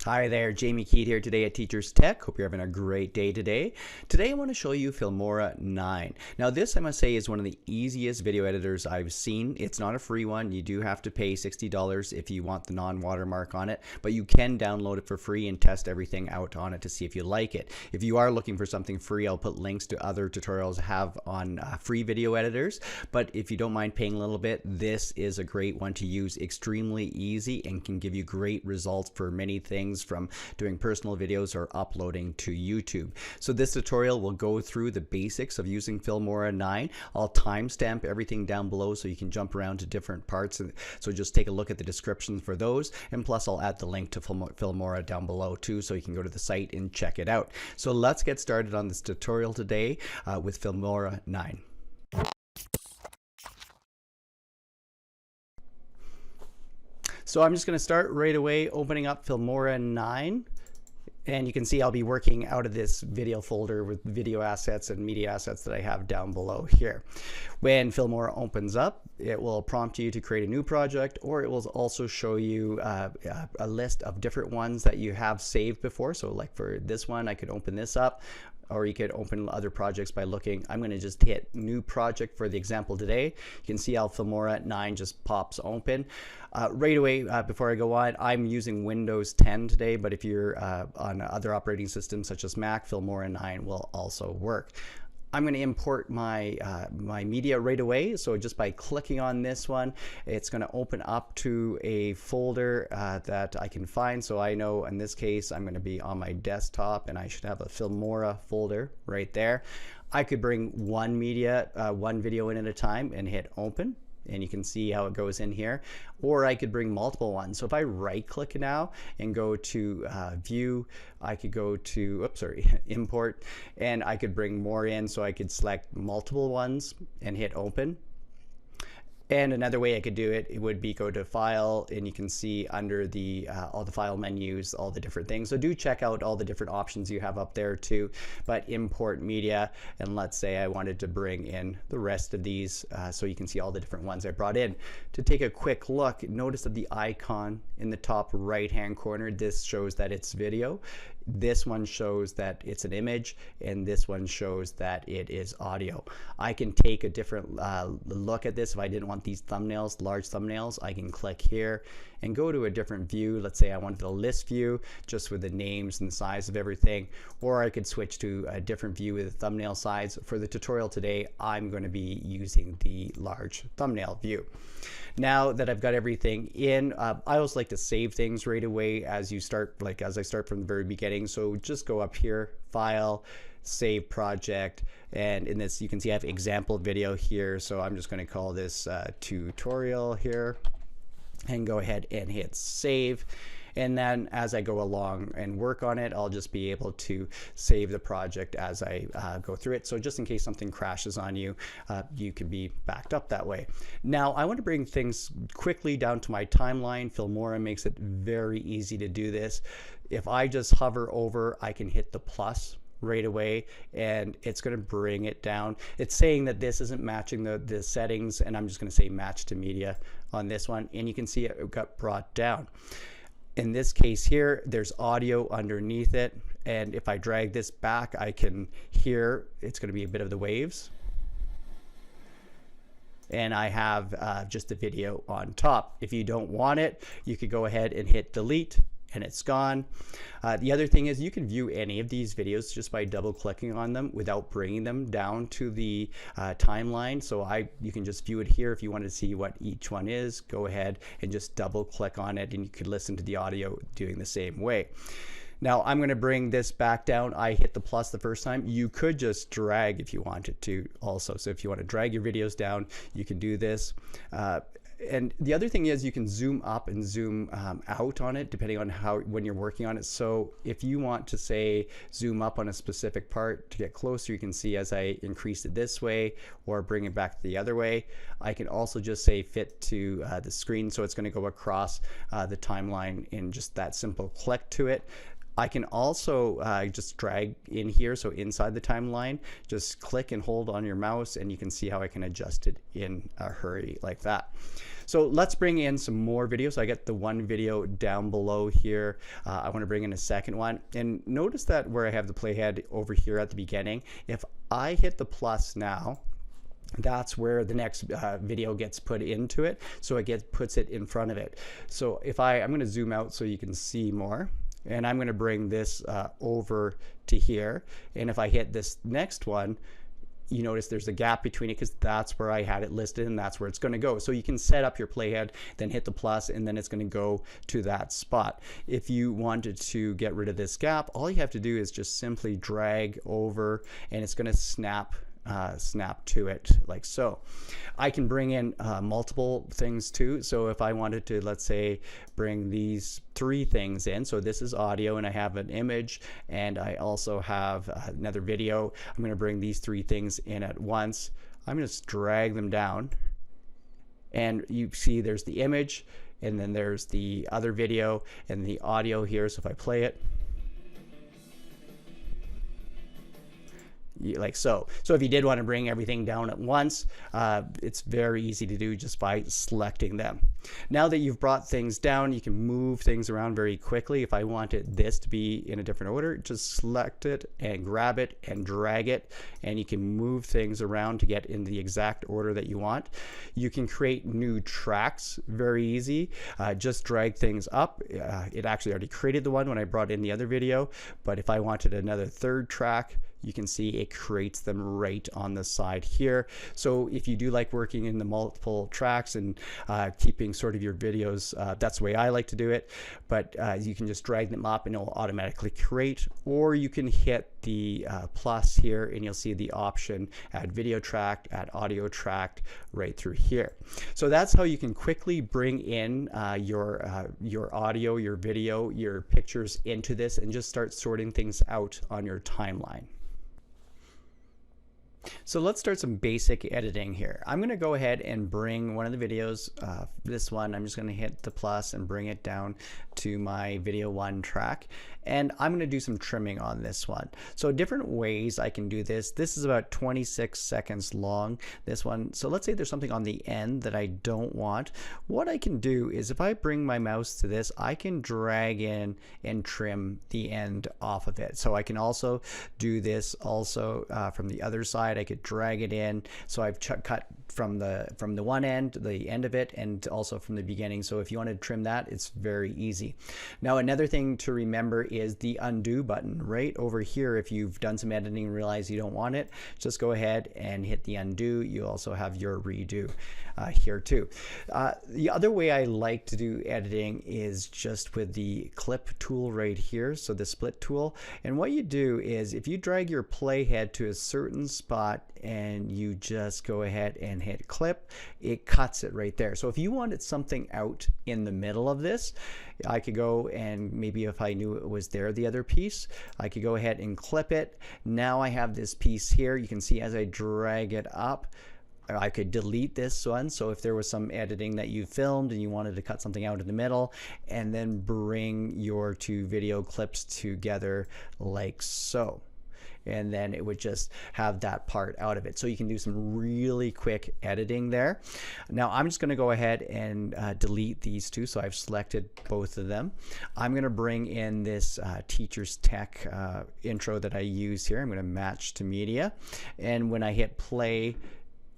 Hi there, Jamie Keat here today at Teachers Tech. Hope you're having a great day today. Today I want to show you Filmora9. Now this, I must say, is one of the easiest video editors I've seen. It's not a free one. You do have to pay $60 if you want the non-watermark on it, but you can download it for free and test everything out on it to see if you like it. If you are looking for something free, I'll put links to other tutorials I have on free video editors, but if you don't mind paying a little bit, this is a great one to use. Extremely easy and can give you great results for many things, from doing personal videos or uploading to YouTube. So this tutorial will go through the basics of using Filmora9. I'll timestamp everything down below so you can jump around to different parts. So just take a look at the descriptions for those, and plus I'll add the link to Filmora down below too, so you can go to the site and check it out. So let's get started on this tutorial today with Filmora9. So I'm just going to start right away opening up Filmora9, and you can see I'll be working out of this video folder with video assets and media assets that I have down below here. When Filmora opens up, it will prompt you to create a new project, or it will also show you a list of different ones that you have saved before. So like for this one, I could open this up, or you could open other projects by looking. I'm going to just hit new project for the example today. You can see how Filmora9 just pops open. Right away, before I go on, I'm using Windows 10 today, but if you're on other operating systems such as Mac, Filmora9 will also work. I'm going to import my my media right away. So just by clicking on this one, it's going to open up to a folder that I can find. So I know in this case, I'm going to be on my desktop, and I should have a Filmora folder right there. I could bring one video in at a time and hit open, and you can see how it goes in here, or I could bring multiple ones. So if I right click now and go to view, I could go to import, and I could bring more in. So I could select multiple ones and hit open. And another way I could do it, would be go to file, and you can see under the all the file menus, all the different things. So do check out all the different options you have up there too. But import media, and let's say I wanted to bring in the rest of these, so you can see all the different ones I brought in. To take a quick look, notice that the icon in the top right hand corner, this shows that it's video. This one shows that it's an image, and this one shows that it is audio. I can take a different look at this. If I didn't want these thumbnails, large thumbnails, I can click here and go to a different view. Let's say I wanted the list view just with the names and the size of everything, or I could switch to a different view with the thumbnail size. For the tutorial today, I'm going to be using the large thumbnail view. Now that I've got everything in, I always like to save things right away as you start, like as I start from the very beginning. So just go up here, File, Save Project, and in this you can see I have example video here. So I'm just going to call this tutorial here, and go ahead and hit save. And then as I go along and work on it, I'll just be able to save the project as I go through it. So just in case something crashes on you, you can be backed up that way. Now I want to bring things quickly down to my timeline. Filmora makes it very easy to do this. If I just hover over, I can hit the plus right away, and it's going to bring it down. It's saying that this isn't matching the settings, and I'm just going to say match to media on this one, and you can see it got brought down. In this case here, there's audio underneath it, and if I drag this back, I can hear it's going to be a bit of the waves. And I have just the video on top. If you don't want it, you could go ahead and hit delete, and it's gone. The other thing is you can view any of these videos just by double clicking on them without bringing them down to the timeline. So you can just view it here. If you want to see what each one is, go ahead and just double click on it, and you could listen to the audio doing the same way. Now I'm going to bring this back down. I hit the plus the first time. You could just drag if you wanted to also. So if you want to drag your videos down, you can do this. And the other thing is you can zoom up and zoom out on it depending on when you're working on it. So if you want to say zoom up on a specific part to get closer, you can see as I increase it this way or bring it back the other way. I can also just say fit to the screen, so it's going to go across the timeline in just that simple click to it. I can also just drag in here, so inside the timeline, just click and hold on your mouse and you can see how I can adjust it in a hurry like that. So let's bring in some more videos. So I get the one video down below here. I want to bring in a second one. And notice that where I have the playhead over here at the beginning, if I hit the plus now, that's where the next video gets put into it. So it puts it in front of it. So if I'm going to zoom out so you can see more. And I'm going to bring this over to here. And if I hit this next one, you notice there's a gap between it because that's where I had it listed and that's where it's going to go. So you can set up your playhead, then hit the plus, and then it's going to go to that spot. If you wanted to get rid of this gap, all you have to do is just simply drag over and it's going to snap to it like so. I can bring in multiple things too. So if I wanted to, let's say, bring these 3 things in, so this is audio and I have an image and I also have another video. I'm going to bring these 3 things in at once. I'm going to just drag them down and you see there's the image and then there's the other video and the audio here. So if I play it, like so. So if you did want to bring everything down at once, it's very easy to do just by selecting them. Now that you've brought things down, you can move things around very quickly. If I wanted this to be in a different order, just select it and grab it and drag it, and you can move things around to get in the exact order that you want. You can create new tracks very easy. Just drag things up. It actually already created the one when I brought in the other video, but if I wanted another 3rd track, you can see it creates them right on the side here. So if you do like working in the multiple tracks and keeping sort of your videos, that's the way I like to do it. But you can just drag them up and it'll automatically create, or you can hit the plus here and you'll see the option add video track, add audio track right through here. So that's how you can quickly bring in your audio, your video, your pictures into this and just start sorting things out on your timeline. So let's start some basic editing here. I'm going to go ahead and bring one of the videos, this one, I'm just going to hit the plus and bring it down to my video 1 track. And I'm going to do some trimming on this one. So different ways I can do this. This is about 26 seconds long, this one. So let's say there's something on the end that I don't want. What I can do is if I bring my mouse to this, I can drag in and trim the end off of it. So I can also do this also from the other side. I could drag it in. So I've cut from the one end, the end of it, and also from the beginning. So if you want to trim that, it's very easy. Now another thing to remember is the undo button right over here. If you've done some editing and realize you don't want it, just go ahead and hit the undo. You also have your redo here too. The other way I like to do editing is just with the clip tool right here, so the split tool. And what you do is if you drag your playhead to a certain spot and you just go ahead and hit clip, it cuts it right there. So if you wanted something out in the middle of this, I could go and maybe if I knew it was there, the other piece, I could go ahead and clip it. Now I have this piece here. You can see as I drag it up, I could delete this one. So if there was some editing that you filmed and you wanted to cut something out in the middle, and then bring your 2 video clips together like so. And then it would just have that part out of it. So you can do some really quick editing there. Now I'm just going to go ahead and delete these 2. So I've selected both of them. I'm going to bring in this Teacher's Tech intro that I use here. I'm going to match to media. And when I hit play,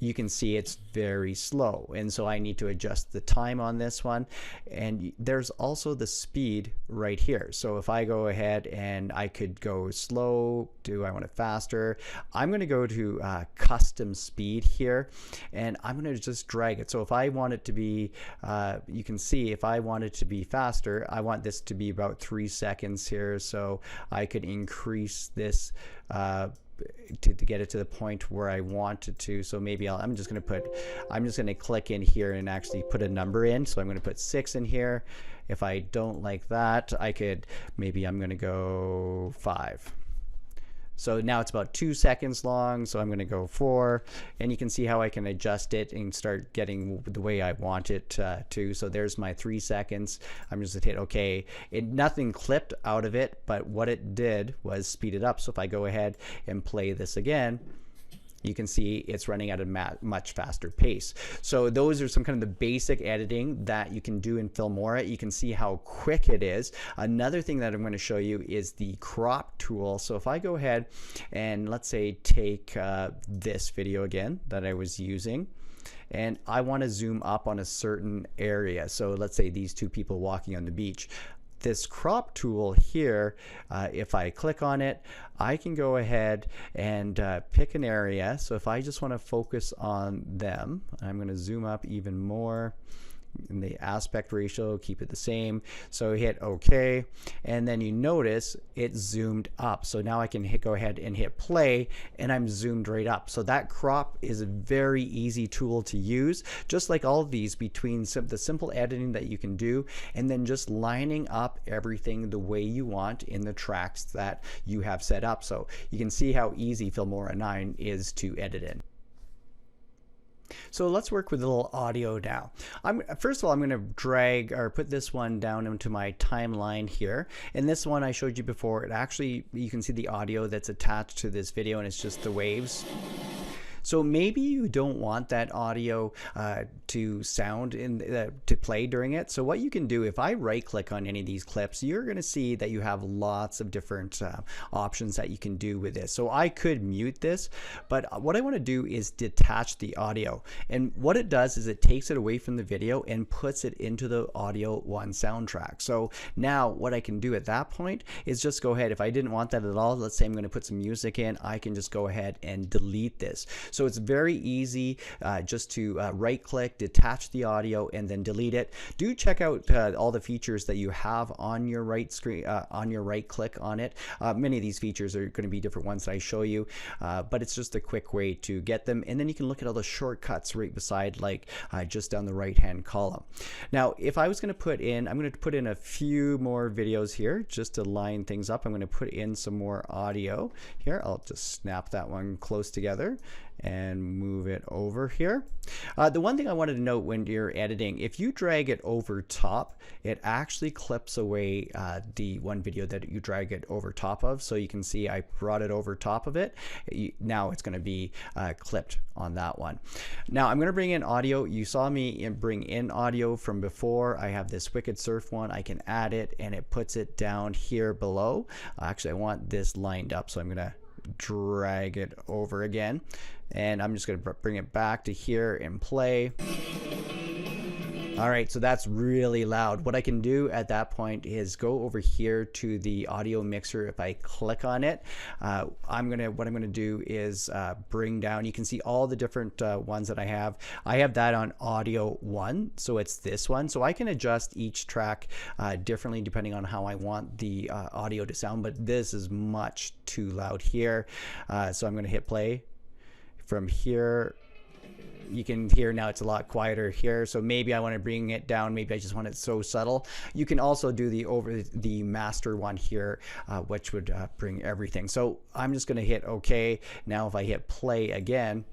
you can see it's very slow, and so I need to adjust the time on this one. And there's also the speed right here. So if I go ahead and I could go slow, do I want it faster? I'm going to go to custom speed here, and I'm going to just drag it. So if I want it to be, you can see if I want it to be faster, I want this to be about 3 seconds here. So I could increase this to get it to the point where I want it to. So maybe I'm just going to click in here and actually put a number in. So I'm going to put 6 in here. If I don't like that, I'm going to go 5. So now it's about 2 seconds long, so I'm going to go 4, and you can see how I can adjust it and start getting the way I want it to. So there's my 3 seconds. I'm just going to hit OK. Nothing clipped out of it, but what it did was speed it up. So if I go ahead and play this again, you can see it's running at a much faster pace. So those are some kind of the basic editing that you can do in Filmora. You can see how quick it is. Another thing that I'm going to show you is the crop tool. So if I go ahead and let's say take this video again that I was using, and I want to zoom up on a certain area. So let's say these two people walking on the beach. This crop tool here, if I click on it, I can go ahead and pick an area. So if I just want to focus on them, I'm going to zoom up even more. In the aspect ratio, keep it the same. So hit OK, and then you notice it zoomed up. So now I can go ahead and hit play, and I'm zoomed right up. So that crop is a very easy tool to use, just like all of these, between the simple editing that you can do and then just lining up everything the way you want in the tracks that you have set up. So you can see how easy Filmora 9 is to edit in. So let's work with a little audio now. First of all, I'm going to drag or put this one down into my timeline here. And this one I showed you before. It actually, you can see the audio that's attached to this video, and it's just the waves. So maybe you don't want that audio to sound to play during it. So what you can do, if I right click on any of these clips, you're going to see that you have lots of different options that you can do with this. So I could mute this, but what I want to do is detach the audio. And what it does is it takes it away from the video and puts it into the Audio 1 soundtrack. So now what I can do at that point is just go ahead. If I didn't want that at all, let's say I'm going to put some music in, I can just go ahead and delete this. So it's very easy just to right click, detach the audio, and then delete it. Do check out all the features that you have on your right screen, on your right click on it. Many of these features are going to be different ones that I show you, but it's just a quick way to get them. And then you can look at all the shortcuts right beside, like just down the right hand column. Now, if I was going to put in, I'm going to put in a few more videos here just to line things up. I'm going to put in some more audio here. I'll just snap that one close together and move it over here. The one thing I wanted to note when you're editing, if you drag it over top, it actually clips away the one video that you drag it over top of. So you can see I brought it over top of it. Now it's going to be clipped on that one. Now I'm going to bring in audio. You saw me bring in audio from before. I have this Wicked Surf one. I can add it, and it puts it down here below. Actually, I want this lined up, so I'm going to drag it over again, and I'm just going to bring it back to here and play. All right, so that's really loud. What I can do at that point is go over here to the audio mixer. If I click on it, what I'm gonna do is bring down. You can see all the different ones that I have. I have that on Audio 1, so it's this one. So I can adjust each track differently depending on how I want the audio to sound. But this is much too loud here, so I'm gonna hit play. From here, you can hear now it's a lot quieter here, so maybe I want to bring it down. Maybe I just want it so subtle. You can also do the master one here, which would bring everything. So I'm just going to hit OK. Now if I hit play again,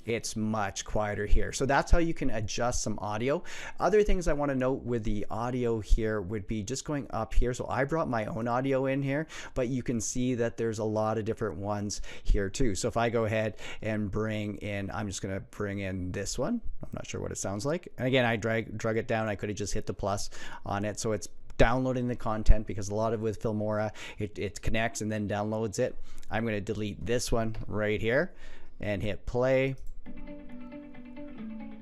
it's much quieter here. So that's how you can adjust some audio. Other things I want to note with the audio here would be just going up here. So I brought my own audio in here, but you can see that there's a lot of different ones here too. So if I go ahead and bring in, I'm just going to bring in this one. I'm not sure what it sounds like. And again, I drug it down. I could have just hit the plus on it. So it's downloading the content, because a lot of with Filmora, it connects and then downloads it. I'm going to delete this one right here and hit play.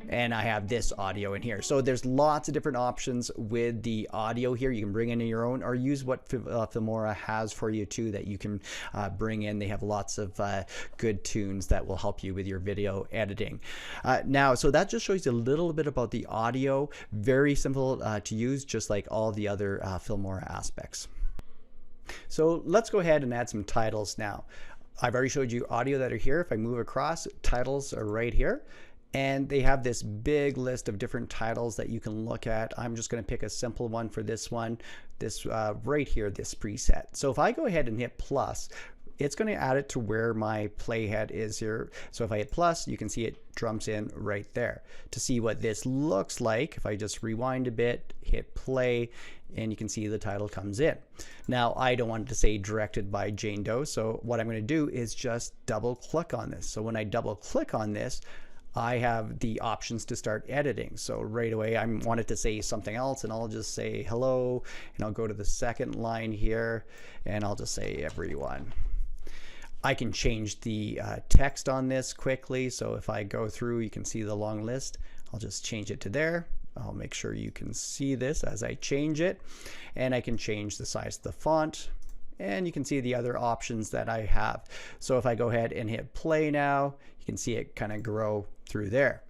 And I have this audio in here. So there's lots of different options with the audio here. You can bring in your own or use what Filmora has for you too that you can bring in. They have lots of good tunes that will help you with your video editing. Now, so that just shows you a little bit about the audio. Very simple to use, just like all the other Filmora aspects. So let's go ahead and add some titles now. I've already showed you audio that are here. If I move across, titles are right here. And they have this big list of different titles that you can look at. I'm just going to pick a simple one for this one, this right here, this preset. So if I go ahead and hit plus, it's going to add it to where my playhead is here. So if I hit plus, you can see it jumps in right there. To see what this looks like, if I just rewind a bit, hit play, and you can see the title comes in. Now, I don't want it to say directed by Jane Doe, so what I'm going to do is just double click on this. So when I double click on this, I have the options to start editing. So right away I wanted to say something else, and I'll just say hello, and I'll go to the second line here, and I'll just say everyone. I can change the text on this quickly. So if I go through, you can see the long list. I'll just change it to there. I'll make sure you can see this as I change it, and I can change the size of the font, and you can see the other options that I have. So if I go ahead and hit play now, you can see it kind of grow through there.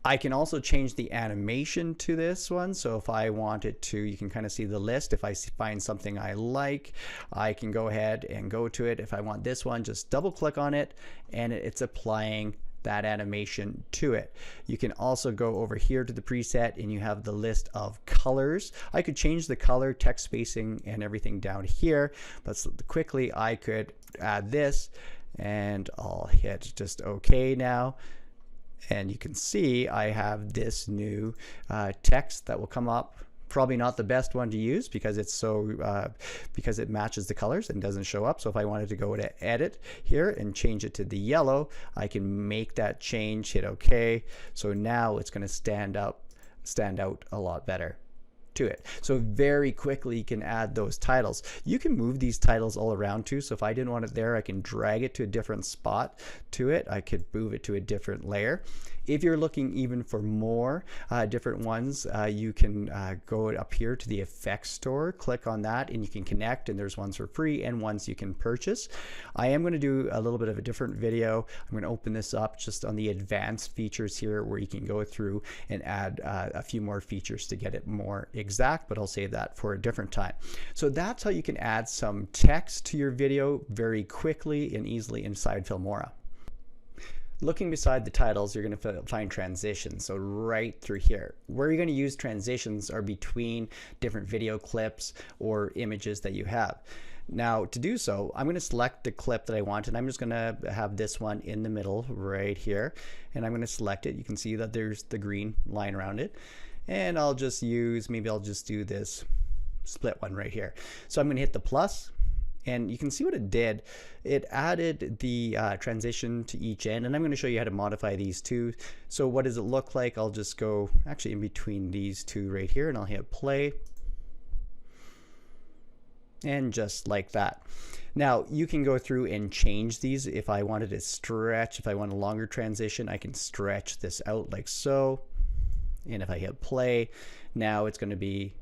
I can also change the animation to this one. So if I wanted to, you can kind of see the list. If I find something I like, I can go ahead and go to it. If I want this one, just double click on it, and it's applying that animation to it. You can also go over here to the preset, and you have the list of colors. I could change the color, text spacing, and everything down here, but quickly I could add this, and I'll hit just OK now. And you can see I have this new text that will come up. Probably not the best one to use because it's so because it matches the colors and doesn't show up. So if I wanted to go to edit here and change it to the yellow, I can make that change, hit OK. So now it's going to stand out a lot better to it. So very quickly you can add those titles. You can move these titles all around too. So if I didn't want it there, I can drag it to a different spot to it. I could move it to a different layer. If you're looking even for more different ones, you can go up here to the effects store, click on that, and you can connect, and there's ones for free and ones you can purchase. I am going to do a little bit of a different video. I'm going to open this up just on the advanced features here, where you can go through and add a few more features to get it more exact, but I'll save that for a different time. So that's how you can add some text to your video very quickly and easily inside Filmora. Looking beside the titles, you're going to find transitions. So right through here, where you're going to use transitions are between different video clips or images that you have. Now to do so, I'm going to select the clip that I want, and I'm just going to have this one in the middle right here, and I'm going to select it. You can see that there's the green line around it, and I'll just use, maybe I'll just do this split one right here. So I'm going to hit the plus, and you can see what it did. It added the transition to each end, and I'm going to show you how to modify these two. So what does it look like? I'll just go actually in between these two right here, and I'll hit play. And just like that. Now you can go through and change these. If I wanted to stretch, if I want a longer transition, I can stretch this out like so. And if I hit play, now it's going to be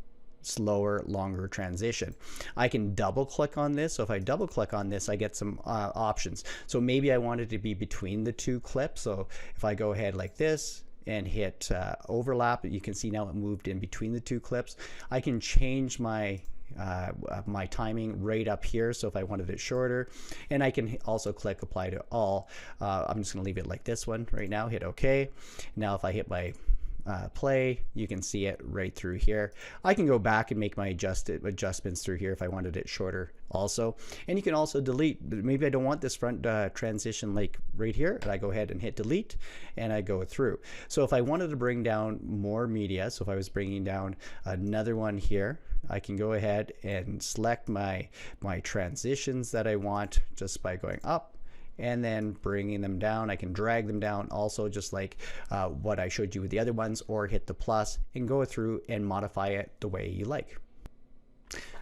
slower, longer transition. I can double click on this. So if I double click on this, I get some options. So maybe I want it to be between the two clips. So if I go ahead like this and hit overlap, you can see now it moved in between the two clips. I can change my my timing right up here. So if I wanted it shorter, and I can also click apply to all. I'm just going to leave it like this one right now, hit OK. Now if I hit my play, you can see it right through here. I can go back and make my adjustments through here if I wanted it shorter also. And you can also delete. Maybe I don't want this front transition like right here, and I go ahead and hit delete, and I go through. So if I wanted to bring down more media, so if I was bringing down another one here, I can go ahead and select my transitions that I want just by going up and then bringing them down. I can drag them down also, just like what I showed you with the other ones, or hit the plus and go through and modify it the way you like.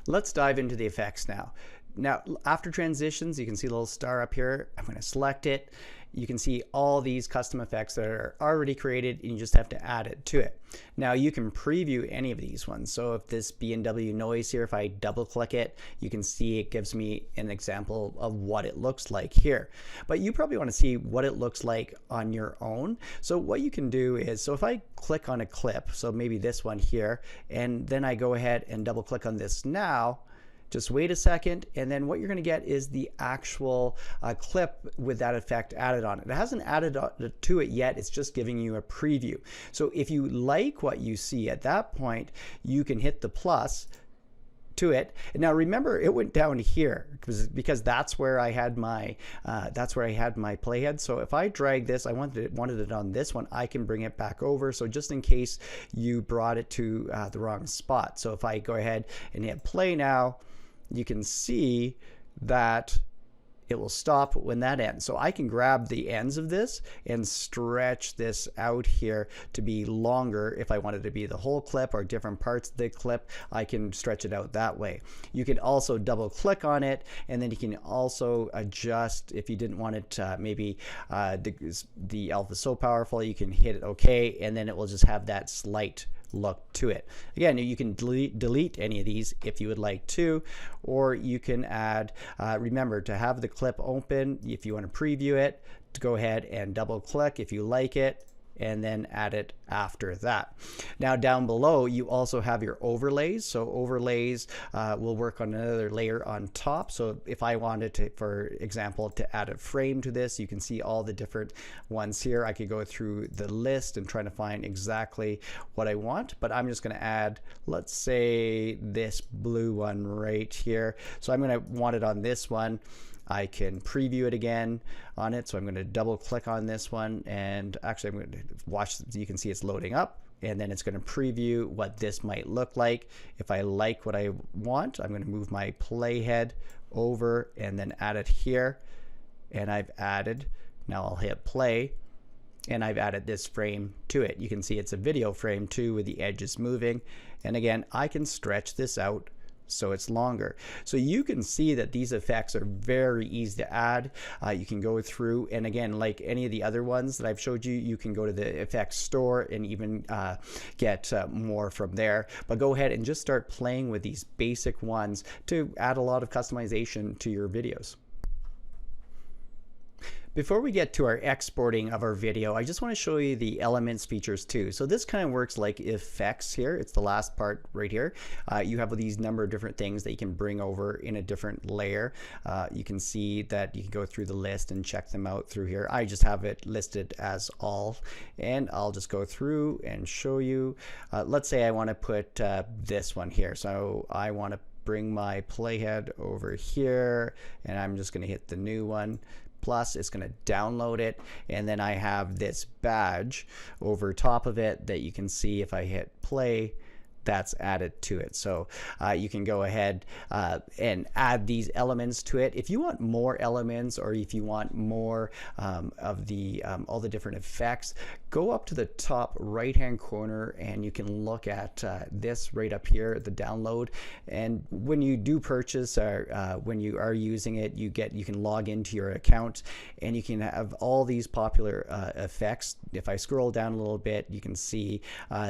Let's dive into the effects now. Now after transitions, you can see a little star up here. I'm going to select it. You can see all these custom effects that are already created, and you just have to add it to it. Now you can preview any of these ones. So if this B&W noise here, if I double click it, you can see it gives me an example of what it looks like here. But you probably want to see what it looks like on your own. So what you can do is, so if I click on a clip, so maybe this one here, and then I go ahead and double click on this now, just wait a second, and then what you're going to get is the actual clip with that effect added on it. It hasn't added to it yet, it's just giving you a preview. So if you like what you see at that point, you can hit the plus to it. Now remember, it went down here because that's where I had my playhead. So if I drag this, I wanted it on this one, I can bring it back over. So just in case you brought it to the wrong spot. So if I go ahead and hit play now, you can see that it will stop when that ends. So I can grab the ends of this and stretch this out here to be longer. If I wanted to be the whole clip or different parts of the clip, I can stretch it out that way. You can also double click on it, and then you can also adjust if you didn't want it maybe the alpha so powerful, you can hit it OK, and then it will just have that slight look to it. Again, you can delete any of these if you would like to, or you can add, remember to have the clip open if you want to preview it, to go ahead and double click if you like it, and then add it after that. Now down below you also have your overlays. So overlays will work on another layer on top. So if I wanted to, for example, to add a frame to this, you can see all the different ones here. I could go through the list and try to find exactly what I want, but I'm just going to add, let's say, this blue one right here. So I'm going to want it on this one. I can preview it again on it. So I'm going to double click on this one, and actually I'm going to watch, you can see it's loading up, and then it's going to preview what this might look like. If I like what I want, I'm going to move my playhead over and then add it here, and I've added, now I'll hit play, and I've added this frame to it. You can see it's a video frame too with the edges moving, and again I can stretch this out so it's longer. So you can see that these effects are very easy to add. You can go through, and again, like any of the other ones that I've showed you, you can go to the effects store and even get more from there. But go ahead and just start playing with these basic ones to add a lot of customization to your videos. Before we get to our exporting of our video, I just want to show you the elements features too. So this kind of works like effects here. It's the last part right here. You have these number of different things that you can bring over in a different layer. You can see that you can go through the list and check them out through here. I just have it listed as all, and I'll just go through and show you. Let's say I want to put this one here. So I want to bring my playhead over here, and I'm just going to hit the new one. Plus it's going to download it, and then I have this badge over top of it that you can see if I hit play, that's added to it. So you can go ahead and add these elements to it. If you want more elements, or if you want more of the all the different effects, go up to the top right hand corner and you can look at this right up here, the download. And when you do purchase, or when you are using it, you can log into your account and you can have all these popular effects. If I scroll down a little bit, you can see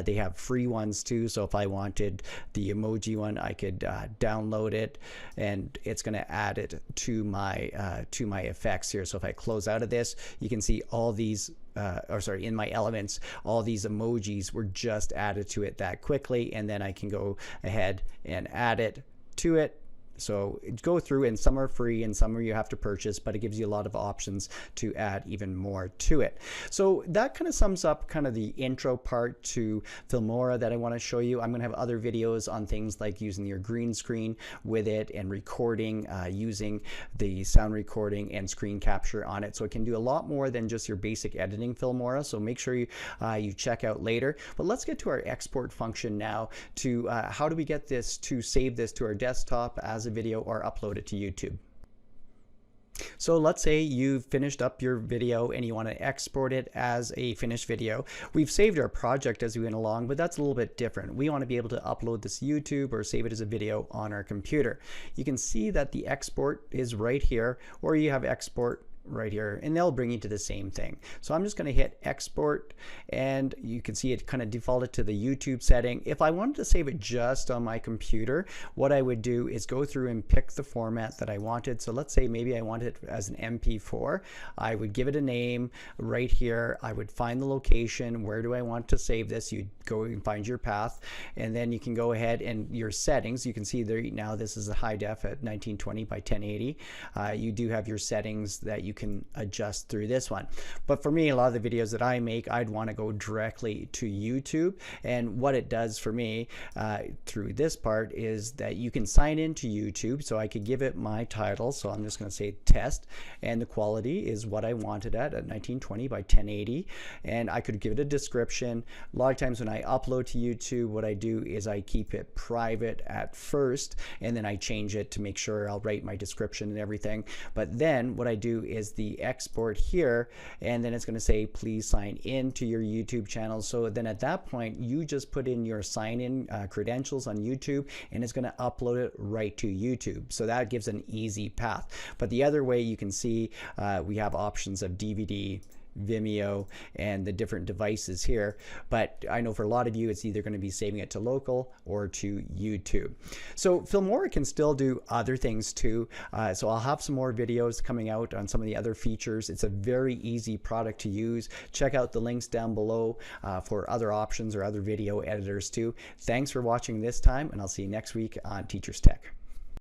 they have free ones too. So if I wanted the emoji one, I could download it, and it's going to add it to my effects here. So if I close out of this, you can see all these in my elements, all these emojis were just added to it that quickly, and then I can go ahead and add it to it. So go through, and some are free and some you have to purchase, but it gives you a lot of options to add even more to it. So that kind of sums up kind of the intro part to Filmora that I want to show you. I'm going to have other videos on things like using your green screen with it and recording, using the sound recording and screen capture on it. So it can do a lot more than just your basic editing Filmora. So make sure you check out later. But let's get to our export function now, to how do we get this to save this to our desktop as a video or upload it to YouTube. So let's say you've finished up your video and you want to export it as a finished video. We've saved our project as we went along, but that's a little bit different. We want to be able to upload this to YouTube or save it as a video on our computer. You can see that the export is right here, or you have export right here, and they'll bring you to the same thing. So I'm just going to hit export, and you can see it kind of defaulted to the YouTube setting. If I wanted to save it just on my computer, what I would do is go through and pick the format that I wanted. So let's say maybe I want it as an MP4. I would give it a name right here. I would find the location. Where do I want to save this? You go and find your path, and then you can go ahead and your settings. You can see there now this is a high def at 1920 by 1080. You do have your settings that you can adjust through this one. But for me, a lot of the videos that I make, I'd want to go directly to YouTube. And what it does for me through this part is that you can sign into YouTube. So I could give it my title. So I'm just going to say test, and the quality is what I wanted at 1920 by 1080. And I could give it a description. A lot of times when I upload to YouTube, what I do is I keep it private at first, and then I change it to make sure I'll write my description and everything. But then what I do is the export here, and then it's going to say please sign in to your YouTube channel. So then at that point you just put in your sign in credentials on YouTube, and it's going to upload it right to YouTube. So that gives an easy path. But the other way, you can see we have options of DVD, Vimeo, and the different devices here. But I know for a lot of you, it's either going to be saving it to local or to YouTube. So Filmora can still do other things too. So I'll have some more videos coming out on some of the other features. It's a very easy product to use. Check out the links down below for other options or other video editors too. Thanks for watching this time, and I'll see you next week on Teachers Tech.